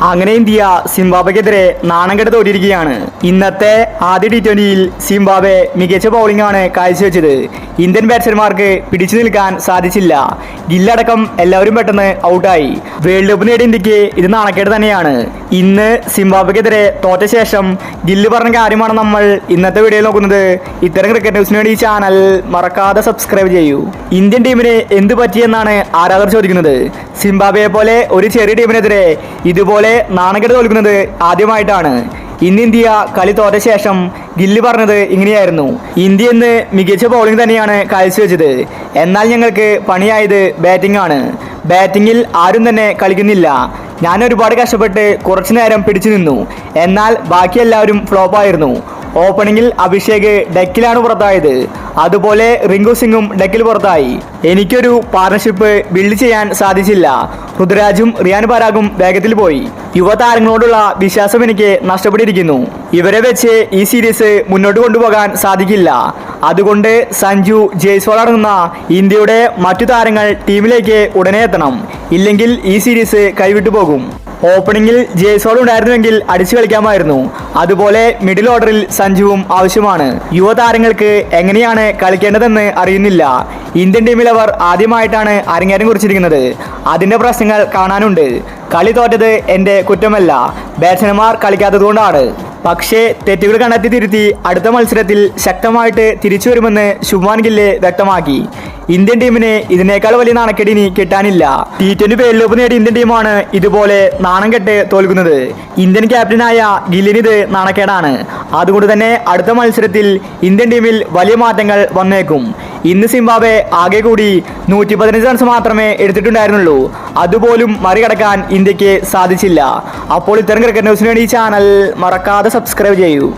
അങ്ങനെ ഇന്ത്യ സിംബാബ്വെക്കെതിരെ നാണം കെട്ട് തോറ്റിരിക്കുകയാണ്. ഇന്നത്തെ ആദ്യ T20യിൽ സിംബാബ്വെ മികച്ച ബൗളിംഗ് ആണ് കാഴ്ചവെച്ചത്. ഇന്ത്യൻ ബാറ്റ്സ്മാൻമാർക്ക് പിടിച്ചു നിൽക്കാൻ സാധിച്ചില്ല. ഗില്ലടക്കം എല്ലാവരും പെട്ടെന്ന് ഔട്ടായി. വേൾഡ് കപ്പ് നേടിയ ഇന്ത്യക്ക് ഇത് നാണക്കേട് തന്നെയാണ്. ഇന്ന് സിംബാബ്വെക്കെതിരെ തോറ്റ ശേഷം ഗില്ല് പറഞ്ഞ കാര്യമാണ് നമ്മൾ ഇന്നത്തെ വീഡിയോയിൽ നോക്കുന്നത്. ഇത്തരം ക്രിക്കറ്റ് ന്യൂസിന് വേണ്ടി ഈ ചാനൽ മറക്കാതെ സബ്സ്ക്രൈബ് ചെയ്യൂ. ഇന്ത്യൻ ടീമിന് എന്ത് പറ്റിയെന്നാണ് ആരാധകർ ചോദിക്കുന്നത്. സിംബാബ്വെയെ പോലെ ഒരു ചെറിയ ടീമിനെതിരെ ഇതുപോലെ നാണക്കേട് തോൽക്കുന്നത് ആദ്യമായിട്ടാണ്. ഇന്ന് ഇന്ത്യ കളി തോറ്റ ശേഷം ഗില്ല് പറഞ്ഞത് ഇങ്ങനെയായിരുന്നു: ഇന്ത്യ ഇന്ന് മികച്ച ബൗളിംഗ് തന്നെയാണ് കാഴ്ചവെച്ചത്, എന്നാൽ ഞങ്ങൾക്ക് പണിയായത് ബാറ്റിംഗ് ആണ്. ബാറ്റിങ്ങിൽ ആരും തന്നെ കളിക്കുന്നില്ല. ഞാൻ ഒരുപാട് കഷ്ടപ്പെട്ട് കുറച്ചു നേരം പിടിച്ചു നിന്നു, എന്നാൽ ബാക്കി എല്ലാവരും ഫ്ലോപ്പായിരുന്നു. ഓപ്പണിങ്ങിൽ അഭിഷേക് ഡെക്കിലാണ് പുറത്തായത്, അതുപോലെ റിങ്കു സിംഗും ഡെക്കിൽ പുറത്തായി. എനിക്കൊരു പാർട്ണർഷിപ്പ് ബിൽഡ് ചെയ്യാൻ സാധിച്ചില്ല. ഋതുരാജും റിയാൻ പരാഗും വേഗത്തിൽ പോയി. യുവതാരങ്ങളോടുള്ള വിശ്വാസം എനിക്ക് നഷ്ടപ്പെട്ടിരിക്കുന്നു. ഇവരെ വെച്ച് ഈ സീരീസ് മുന്നോട്ട് കൊണ്ടുപോകാൻ സാധിക്കില്ല. അതുകൊണ്ട് സഞ്ജു, ജയ്സ്വാൾ അടങ്ങുന്ന ഇന്ത്യയുടെ മറ്റു താരങ്ങൾ ടീമിലേക്ക് ഉടനെ എത്തണം, ഇല്ലെങ്കിൽ ഈ സീരീസ് കൈവിട്ടു പോകും. ഓപ്പണിങ്ങിൽ ജയ്സ്വാൾ ഉണ്ടായിരുന്നുവെങ്കിൽ അടിച്ചു കളിക്കാമായിരുന്നു. അതുപോലെ മിഡിൽ ഓർഡറിൽ സഞ്ജുവും ആവശ്യമാണ്. യുവതാരങ്ങൾക്ക് എങ്ങനെയാണ് കളിക്കേണ്ടതെന്ന് അറിയുന്നില്ല. ഇന്ത്യൻ ടീമിൽ അവർ ആദ്യമായിട്ടാണ് അരങ്ങേറ്റം കുറിച്ചിരിക്കുന്നത്. അതിൻ്റെ പ്രശ്നങ്ങൾ കാണാനുണ്ട്. കളി തോറ്റത് എൻ്റെ കുറ്റമല്ല, ബാറ്റ്സ്മാൻമാർ കളിക്കാത്തതുകൊണ്ടാണ്. പക്ഷേ തെറ്റുകൾ കണ്ടെത്തി തിരുത്തി അടുത്ത മത്സരത്തിൽ ശക്തമായിട്ട് തിരിച്ചു വരുമെന്ന് ശുഭ്മാൻ ഗില്ല് വ്യക്തമാക്കി. ഇന്ത്യൻ ടീമിന് ഇതിനേക്കാൾ വലിയ നാണക്കേട് ഇനി കിട്ടാനില്ല. T20 വേൾഡ് കപ്പ് നേടിയ ഇന്ത്യൻ ടീമാണ് ഇതുപോലെ നാണം കെട്ട് തോൽക്കുന്നത്. ഇന്ത്യൻ ക്യാപ്റ്റനായ ഗില്ലിന് ഇത് നാണക്കേടാണ്. അതുകൊണ്ട് തന്നെ അടുത്ത മത്സരത്തിൽ ഇന്ത്യൻ ടീമിൽ വലിയ മാറ്റങ്ങൾ വന്നേക്കും. ഇന്ന് സിംബാബ്വെ ആകെ കൂടി 115 റൺസ് മാത്രമേ എടുത്തിട്ടുണ്ടായിരുന്നുള്ളൂ. അതുപോലും മറികടക്കാൻ ഇന്ത്യക്ക് സാധിച്ചില്ല. അപ്പോൾ ഇത്തരം ക്രിക്കറ്റ് ന്യൂസിന് വേണ്ടി ഈ ചാനൽ മറക്കാതെ സബ്സ്ക്രൈബ് ചെയ്യൂ.